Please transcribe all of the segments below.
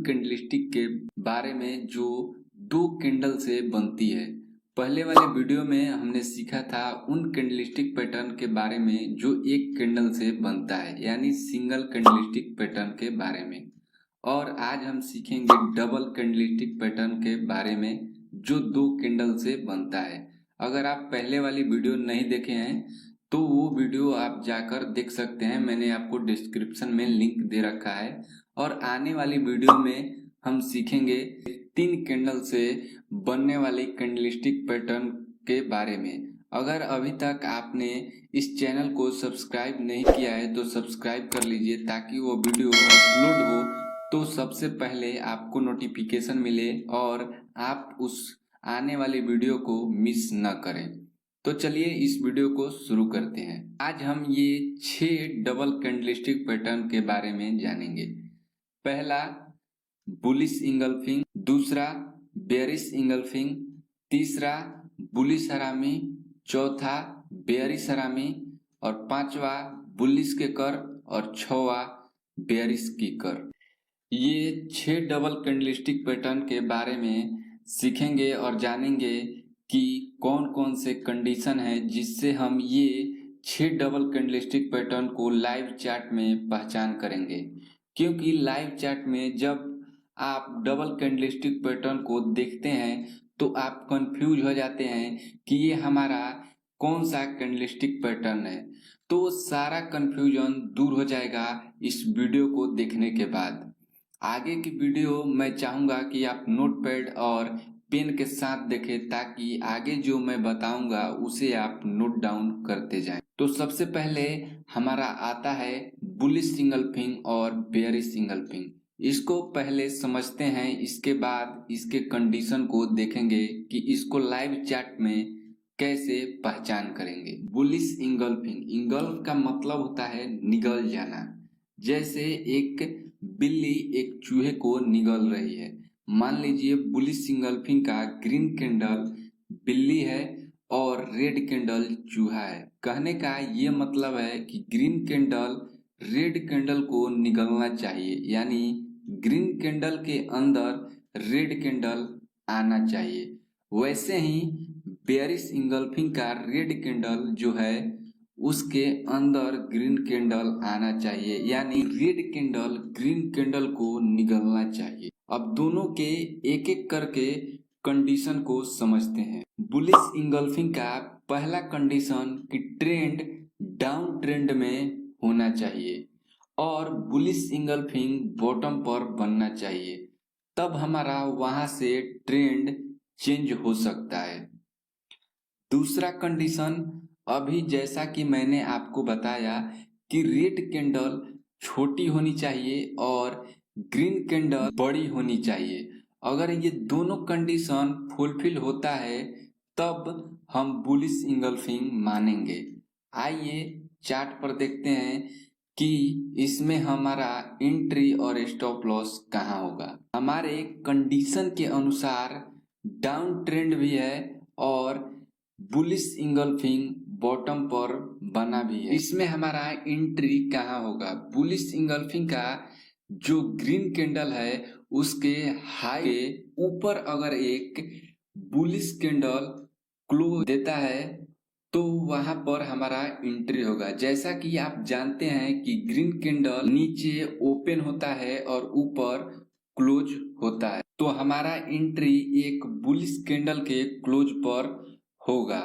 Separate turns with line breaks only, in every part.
Candlestick के बारे में जो 2 कैंडल से बनती है। पहले वाले वीडियो में हमने सीखा था उन कैंडलस्टिक पैटर्न के बारे में जो एक कैंडल से बनता है, यानी सिंगल कैंडलस्टिक पैटर्न के बारे में। और आज हम सीखेंगे डबल कैंडलस्टिक पैटर्न के बारे में जो 2 कैंडल से बनता है। अगर आप पहले वाली वीडियो नहीं देखे हैं तो वो वीडियो आप जाकर देख सकते हैं, मैंने आपको डिस्क्रिप्शन में लिंक दे रखा है। और आने वाली वीडियो में हम सीखेंगे 3 कैंडल से बनने वाली कैंडलस्टिक पैटर्न के बारे में। अगर अभी तक आपने इस चैनल को सब्सक्राइब नहीं किया है तो सब्सक्राइब कर लीजिए, ताकि वो वीडियो अपलोड हो तो सबसे पहले आपको नोटिफिकेशन मिले और आप उस आने वाली वीडियो को मिस न करें। तो चलिए इस वीडियो को शुरू करते हैं। आज हम ये 6 डबल कैंडलस्टिक पैटर्न के बारे में जानेंगे। पहला बुलिश इंगल्फिंग, दूसरा बेयरिश इंगल्फिंग, तीसरा बुलिश हरामी, चौथा बेयरिश हरामी और पांचवा बुलिश के कर और छठवां बेयरिश की कर। ये 6 डबल कैंडलस्टिक पैटर्न के बारे में सीखेंगे और जानेंगे कि कौन कौन से कंडीशन है जिससे हम ये 6 डबल कैंडलस्टिक पैटर्न को लाइव चार्ट में पहचान करेंगे। क्योंकि लाइव चार्ट में जब आप डबल कैंडलस्टिक पैटर्न को देखते हैं तो आप कंफ्यूज हो जाते हैं कि ये हमारा कौन सा कैंडलस्टिक पैटर्न है। तो सारा कंफ्यूजन दूर हो जाएगा इस वीडियो को देखने के बाद। आगे की वीडियो मैं चाहूँगा कि आप नोटपैड और पेन के साथ देखें, ताकि आगे जो मैं बताऊंगा उसे आप नोट डाउन करते जाएं। तो सबसे पहले हमारा आता है बुलिश इंगल्फिंग और बेयरिश इंगल्फिंग। इसको पहले समझते हैं, इसके बाद इसके कंडीशन को देखेंगे कि इसको लाइव चार्ट में कैसे पहचान करेंगे। बुलिश इंगल्फिंग, इंगल्फ का मतलब होता है निगल जाना। जैसे एक बिल्ली एक चूहे को निगल रही है। मान लीजिए बुलिश इंगल्फिंग का ग्रीन कैंडल बिल्ली है और रेड कैंडल चूहा है। कहने का ये मतलब है कि ग्रीन कैंडल रेड कैंडल को निगलना चाहिए, यानी ग्रीन कैंडल के अंदर रेड कैंडल आना चाहिए। वैसे ही बेयरिश इंगल्फिंग का रेड कैंडल जो है उसके अंदर ग्रीन कैंडल आना चाहिए, यानी रेड कैंडल ग्रीन कैंडल को निगलना चाहिए। अब दोनों के एक एक करके कंडीशन को समझते हैं। बुलिश इंगल्फिंग का पहला कंडीशन कि ट्रेंड डाउन ट्रेंड में होना चाहिए और बुलिश इंगल्फिंग बॉटम पर बनना चाहिए, तब हमारा वहां से ट्रेंड चेंज हो सकता है। दूसरा कंडीशन, अभी जैसा कि मैंने आपको बताया कि रेड कैंडल छोटी होनी चाहिए और ग्रीन कैंडल बड़ी होनी चाहिए। अगर ये दोनों कंडीशन फुलफिल होता है तब हम बुलिश इंगल्फिंग मानेंगे। आइए चार्ट पर देखते हैं कि इसमें हमारा एंट्री और स्टॉप लॉस कहाँ होगा। हमारे कंडीशन के अनुसार डाउन ट्रेंड भी है और बुलिश इंगल्फिंग बॉटम पर बना भी है। इसमें हमारा एंट्री कहाँ होगा? बुलिश इंगल्फिंग का जो ग्रीन कैंडल है उसके हाई के ऊपर अगर एक बुलिश कैंडल क्लोज देता है तो वहां पर हमारा एंट्री होगा। जैसा कि आप जानते हैं कि ग्रीन कैंडल नीचे ओपन होता है और ऊपर क्लोज होता है, तो हमारा एंट्री एक बुलिश कैंडल के क्लोज पर होगा।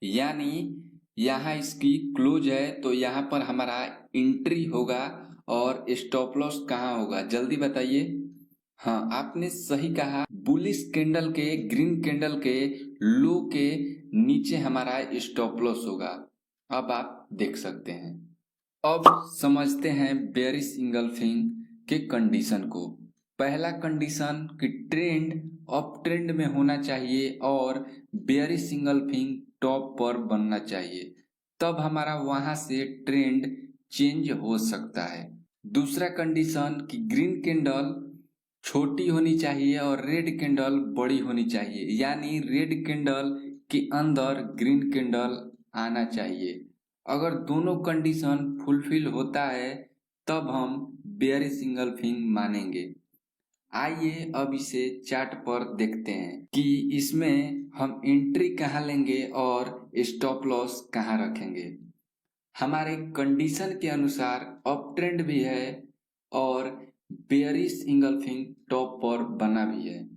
यानी यहाँ इसकी क्लोज है तो यहाँ पर हमारा एंट्री होगा और स्टॉप लॉस कहाँ होगा? जल्दी बताइए। हाँ, आपने सही कहा, बुलिश कैंडल के ग्रीन कैंडल के लो के नीचे हमारा स्टॉप लॉस होगा। अब आप देख सकते हैं। अब समझते हैं बेयरिश इंगल्फिंग के कंडीशन को। पहला कंडीशन कि ट्रेंड अप ट्रेंड में होना चाहिए और बेयरिश इंगल्फिंग टॉप पर बनना चाहिए, तब हमारा वहां से ट्रेंड चेंज हो सकता है। दूसरा कंडीशन कि ग्रीन कैंडल छोटी होनी चाहिए और रेड कैंडल बड़ी होनी चाहिए, यानी रेड कैंडल के अंदर ग्रीन कैंडल आना चाहिए। अगर दोनों कंडीशन फुलफिल होता है तब हम बेयरिश इंगल्फिंग मानेंगे। आइए अब इसे चार्ट पर देखते हैं कि इसमें हम एंट्री कहाँ लेंगे और स्टॉप लॉस कहाँ रखेंगे। हमारे कंडीशन के अनुसार अप ट्रेंड भी है और बेयरिश इंगल्फिंग टॉप पर बना भी है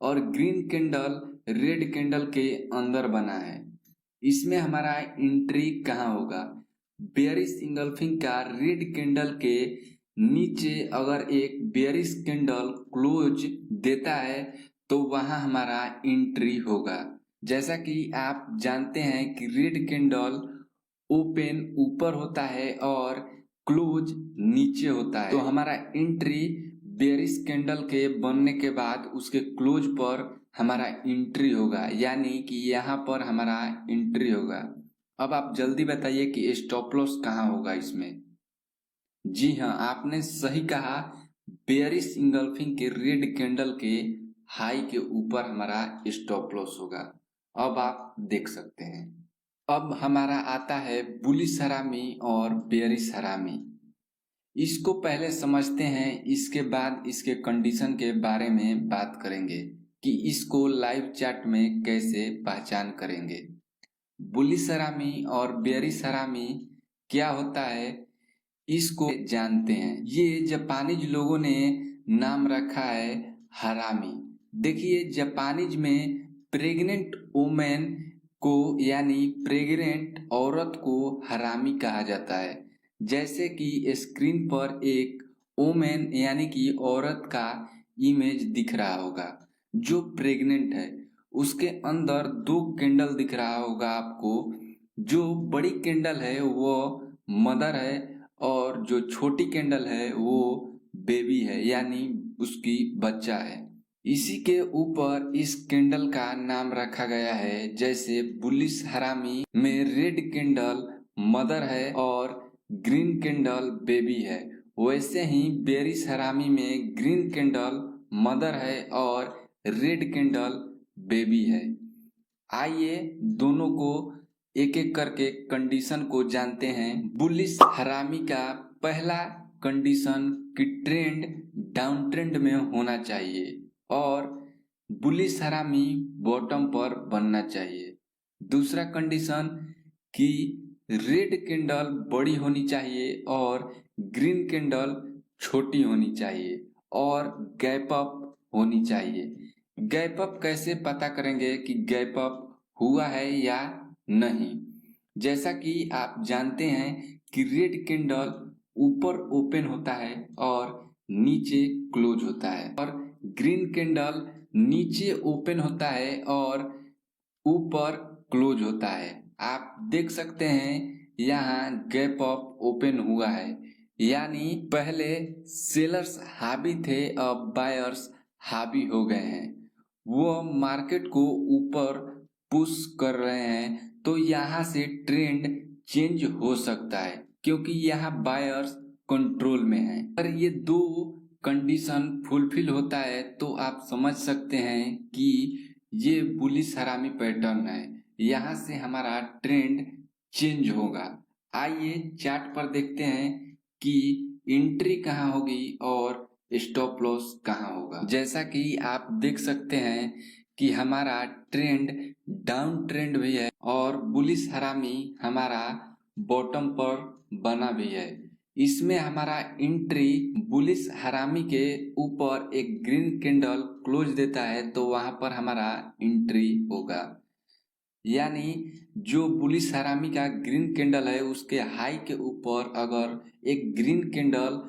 और ग्रीन कैंडल रेड कैंडल के अंदर बना है। इसमें हमारा एंट्री कहाँ होगा? बेयरिश इंगल्फिंग का रेड कैंडल के नीचे अगर एक बेयरिश कैंडल क्लोज देता है तो वहां हमारा एंट्री होगा। जैसा कि आप जानते हैं कि रेड कैंडल ओपन ऊपर होता है और क्लोज नीचे होता है, तो हमारा एंट्री बेयरिश कैंडल के बनने के बाद उसके क्लोज पर हमारा एंट्री होगा, यानी कि यहाँ पर हमारा एंट्री होगा। अब आप जल्दी बताइए कि स्टॉप लॉस कहाँ होगा इसमें। जी हाँ, आपने सही कहा, बेयरिश इंगल्फिंग के रेड कैंडल के हाई के ऊपर हमारा स्टॉप लॉस होगा। अब आप देख सकते हैं। अब हमारा आता है बुलिश हरामी और बेयरिश हरामी। इसको पहले समझते हैं, इसके बाद इसके कंडीशन के बारे में बात करेंगे कि इसको लाइव चार्ट में कैसे पहचान करेंगे। बुलिश हरामी और बेयरिश हरामी क्या होता है इसको जानते हैं। ये जापानीज लोगों ने नाम रखा है हरामी। देखिए, जापानीज में प्रेग्नेंट वुमेन को यानी प्रेग्नेंट औरत को हरामी कहा जाता है। जैसे कि स्क्रीन पर एक वुमेन यानी कि औरत का इमेज दिख रहा होगा जो प्रेग्नेंट है। उसके अंदर 2 कैंडल दिख रहा होगा आपको। जो बड़ी कैंडल है वो मदर है और जो छोटी कैंडल है वो बेबी है, यानी उसकी बच्चा है। इसी के ऊपर इस कैंडल का नाम रखा गया है। जैसे बुलिश हरामी में रेड कैंडल मदर है और ग्रीन कैंडल बेबी है, वैसे ही बेयरिश हरामी में ग्रीन कैंडल मदर है और रेड कैंडल बेबी है। आइए दोनों को एक एक करके कंडीशन को जानते हैं। बुलिश हरामी का पहला कंडीशन कि ट्रेंड डाउन ट्रेंड में होना चाहिए और बुलिश हरामी बॉटम पर बनना चाहिए। दूसरा कंडीशन कि रेड कैंडल बड़ी होनी चाहिए और ग्रीन कैंडल छोटी होनी चाहिए और गैप अप होनी चाहिए। गैप अप कैसे पता करेंगे कि गैप अप हुआ है या नहीं? जैसा कि आप जानते हैं कि रेड कैंडल ऊपर ओपन होता है और नीचे क्लोज होता है और ग्रीन कैंडल नीचे ओपन होता है और ऊपर क्लोज होता है। आप देख सकते हैं यहाँ गैप अप ओपन हुआ है, यानी पहले सेलर्स हावी थे, अब बायर्स हावी हो गए हैं। वो मार्केट को ऊपर पुश कर रहे हैं, तो यहाँ से ट्रेंड चेंज हो सकता है क्योंकि यहाँ बायर्स कंट्रोल में है। अगर ये 2 कंडीशन फुलफिल होता है तो आप समझ सकते हैं कि ये बुलिश हरामी पैटर्न है। यहाँ से हमारा ट्रेंड चेंज होगा। आइए चार्ट पर देखते हैं कि एंट्री कहाँ होगी और स्टॉप लॉस कहाँ होगा। जैसा कि आप देख सकते हैं कि हमारा ट्रेंड डाउन ट्रेंड भी है और बुलिश हरामी हमारा बॉटम पर बना भी है। इसमें हमारा एंट्री बुलिश हरामी के ऊपर एक ग्रीन कैंडल क्लोज देता है तो वहां पर हमारा एंट्री होगा। यानी जो बुलिश हरामी का ग्रीन कैंडल है उसके हाई के ऊपर अगर एक ग्रीन कैंडल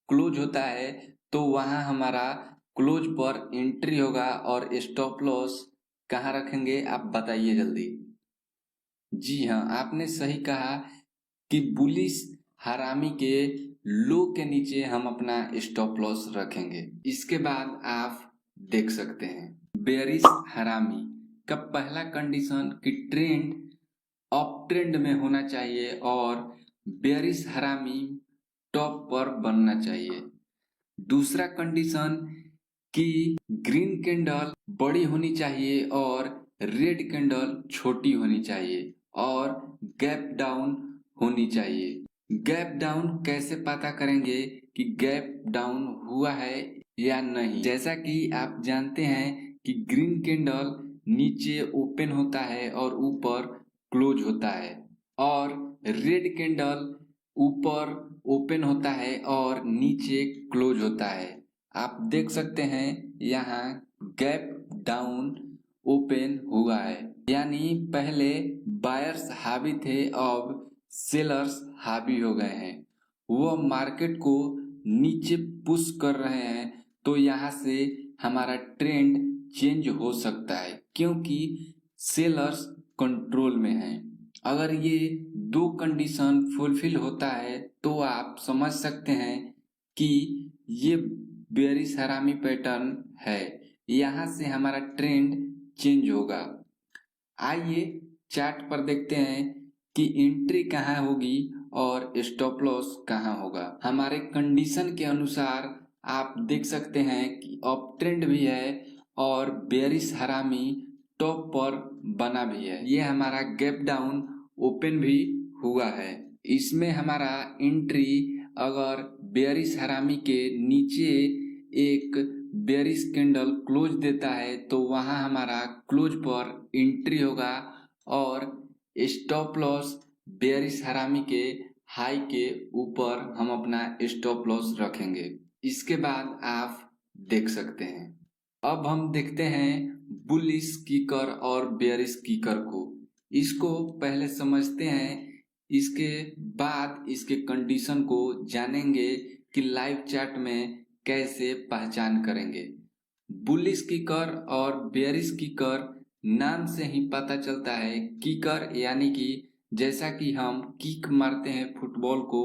क्लोज होता है तो वहां हमारा क्लोज पर एंट्री होगा और स्टॉप लॉस कहाँ रखेंगे आप बताइए जल्दी। जी हाँ, आपने सही कहा कि बुलिश हरामी के लो के नीचे हम अपना स्टॉप लॉस रखेंगे। इसके बाद आप देख सकते हैं बेयरिश हरामी का पहला कंडीशन कि ट्रेंड अप ट्रेंड में होना चाहिए और बेयरिश हरामी टॉप पर बनना चाहिए। दूसरा कंडीशन कि ग्रीन कैंडल बड़ी होनी चाहिए और रेड कैंडल छोटी होनी चाहिए और गैप डाउन होनी चाहिए। गैप डाउन कैसे पता करेंगे कि गैप डाउन हुआ है या नहीं। जैसा कि आप जानते हैं कि ग्रीन कैंडल नीचे ओपन होता है और ऊपर क्लोज होता है, और रेड कैंडल ऊपर ओपन होता है और नीचे क्लोज होता है। आप देख सकते हैं यहाँ गैप डाउन ओपन हुआ है, यानी पहले बायर्स हावी थे, अब सेलर्स हावी हो गए हैं। वो मार्केट को नीचे पुश कर रहे हैं, तो यहाँ से हमारा ट्रेंड चेंज हो सकता है, क्योंकि सेलर्स कंट्रोल में हैं। अगर ये दो कंडीशन फुलफिल होता है तो आप समझ सकते हैं कि ये बेयरिश हरामी पैटर्न है, यहाँ से हमारा ट्रेंड चेंज होगा। आइए चार्ट पर देखते हैं कि एंट्री कहाँ होगी और स्टॉप लॉस कहाँ होगा। हमारे कंडीशन के अनुसार आप देख सकते हैं कि अप ट्रेंड भी है और बेयरिश हरामी टॉप पर बना भी है। ये हमारा गैप डाउन ओपन भी हुआ है। इसमें हमारा एंट्री अगर बेयरिश हरामी के नीचे एक बेयरिश कैंडल क्लोज देता है तो वहां हमारा क्लोज पर एंट्री होगा, और स्टॉप लॉस बेयरिश हरामी के हाई के ऊपर हम अपना स्टॉप लॉस रखेंगे। इसके बाद आप देख सकते हैं। अब हम देखते हैं बुलिश किकर और बेयरिश किकर को। इसको पहले समझते हैं, इसके बाद इसके कंडीशन को जानेंगे कि लाइव चार्ट में कैसे पहचान करेंगे। बुलिश किकर और बेयरिश किकर नाम से ही पता चलता है। किकर यानी कि जैसा कि हम किक मारते हैं फुटबॉल को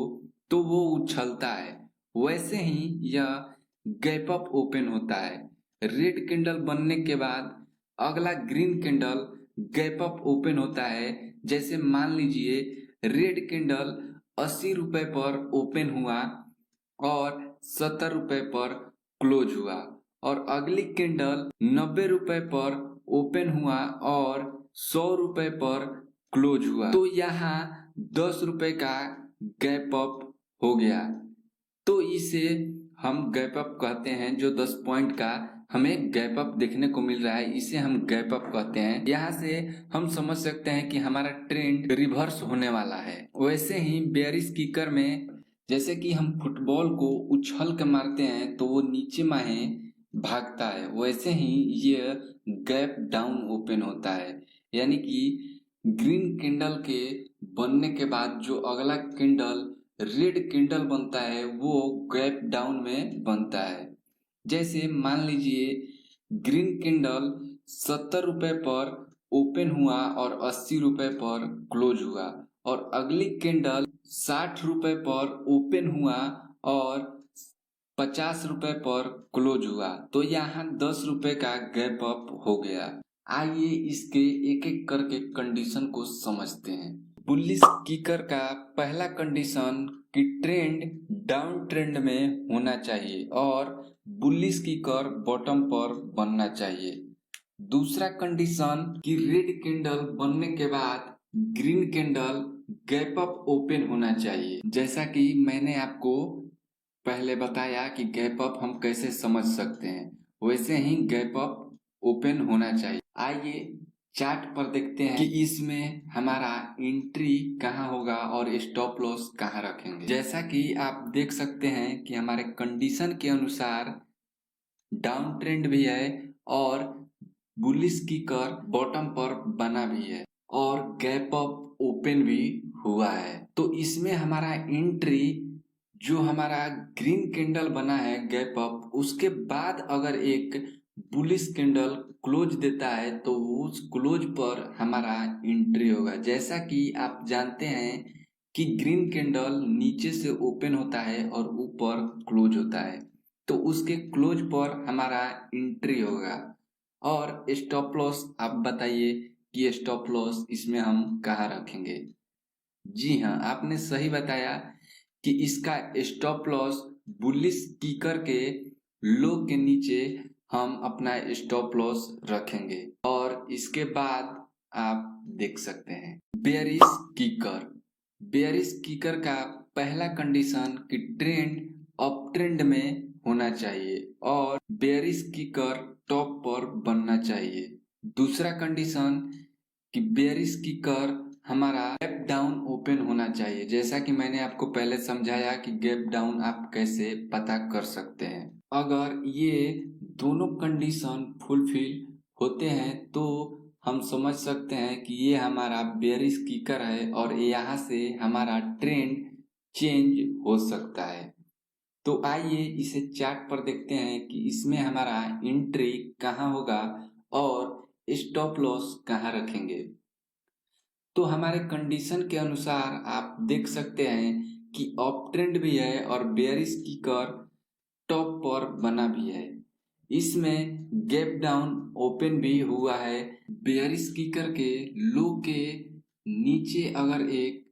तो वो उछलता है, वैसे ही यह गैप अप ओपन होता है। रेड कैंडल बनने के बाद अगला green candle gap up open होता है। जैसे मान लीजिए रेड कैंडल 80 रुपए पर ओपन हुआ और 70 रुपए पर क्लोज हुआ, और अगली कैंडल 90 रुपए पर ओपन हुआ और 100 रुपए पर क्लोज हुआ, तो यहाँ 10 रुपए का गैप अप हो गया। तो इसे हम गैप अप कहते हैं। जो 10 पॉइंट का हमें गैप अप देखने को मिल रहा है, इसे हम गैप अप कहते हैं। यहाँ से हम समझ सकते हैं कि हमारा ट्रेंड रिवर्स होने वाला है। वैसे ही बेयरिश किकर में जैसे कि हम फुटबॉल को उछल के मारते हैं तो वो नीचे माहे भागता है, वैसे ही ये गैप डाउन ओपन होता है। यानी कि ग्रीन कैंडल के बनने के बाद जो अगला कैंडल रेड कैंडल बनता है वो गैप डाउन में बनता है। जैसे मान लीजिए ग्रीन कैंडल 70 रुपए पर ओपन हुआ और 80 रुपए पर क्लोज हुआ, और अगली कैंडल 60 रुपए पर ओपन हुआ और 50 रुपए पर क्लोज हुआ, तो यहाँ 10 रुपए का गैप अप हो गया। आइए इसके एक एक करके कंडीशन को समझते हैं। बुलिश किकर का पहला कंडीशन कि ट्रेंड डाउन ट्रेंड में होना चाहिए और बुलिश किकर बॉटम पर बनना चाहिए। दूसरा कंडीशन कि रेड कैंडल बनने के बाद green candle gap up open होना चाहिए। जैसा कि मैंने आपको पहले बताया कि गैप अप हम कैसे समझ सकते हैं, वैसे ही गैप अप ओपन होना चाहिए। आइए चार्ट पर देखते हैं कि इसमें हमारा एंट्री कहाँ होगा और स्टॉप लॉस कहाँ रखेंगे। जैसा कि आप देख सकते हैं कि हमारे कंडीशन के अनुसार डाउन ट्रेंड भी है और बुलिश किकर बॉटम पर बना भी है और गैप अप ओपन भी हुआ है। तो इसमें हमारा एंट्री जो हमारा ग्रीन कैंडल बना है गैप अप, उसके बाद अगर एक बुलिश कैंडल क्लोज देता है तो उस क्लोज पर हमारा एंट्री होगा। जैसा कि आप जानते हैं कि ग्रीन कैंडल नीचे से ओपन होता है और ऊपर क्लोज होता है, तो उसके क्लोज पर हमारा एंट्री होगा। और स्टॉप लॉस आप बताइए कि स्टॉप लॉस इसमें हम कहाँ रखेंगे। जी हाँ, आपने सही बताया कि इसका स्टॉप लॉस बुलिश किकर के लो के नीचे हम अपना स्टॉप लॉस रखेंगे। और इसके बाद आप देख सकते हैं बेयरिश किकर। बेयरिश किकर का पहला कंडीशन कि ट्रेंड अप ट्रेंड में होना चाहिए और बेयरिश किकर टॉप पर बनना चाहिए। दूसरा कंडीशन कि बेयरिश किकर हमारा गैप डाउन ओपन होना चाहिए। जैसा कि मैंने आपको पहले समझाया कि गैप डाउन आप कैसे पता कर सकते हैं। अगर ये दोनों कंडीशन फुलफिल होते हैं तो हम समझ सकते हैं कि ये हमारा बेयरिश किकर है और यहाँ से हमारा ट्रेंड चेंज हो सकता है। तो आइए इसे चार्ट पर देखते हैं कि इसमें हमारा एंट्री कहाँ होगा और स्टॉप लॉस कहाँ रखेंगे। तो हमारे कंडीशन के अनुसार आप देख सकते हैं कि अप ट्रेंड भी है और बेयरिश किकर टॉप पर बना भी है। इसमें गैप डाउन ओपन भी हुआ है। बेयरिश किकर के लो के नीचे अगर एक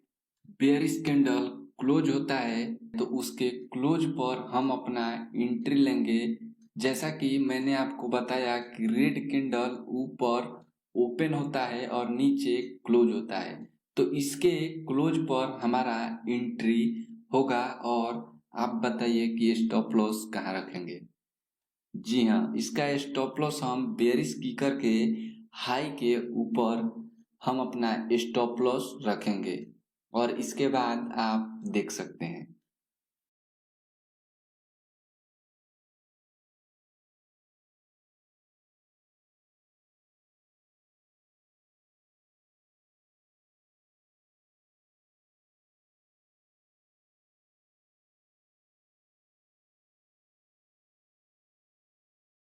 बेयरिश कैंडल क्लोज होता है तो उसके क्लोज पर हम अपना एंट्री लेंगे। जैसा कि मैंने आपको बताया कि रेड कैंडल ऊपर ओपन होता है और नीचे क्लोज होता है, तो इसके क्लोज पर हमारा एंट्री होगा। और आप बताइए कि स्टॉप लॉस कहाँ रखेंगे। जी हाँ, इसका स्टॉप लॉस हम बेयरिश किकर के हाई के ऊपर हम अपना स्टॉप लॉस रखेंगे और इसके बाद आप देख सकते हैं।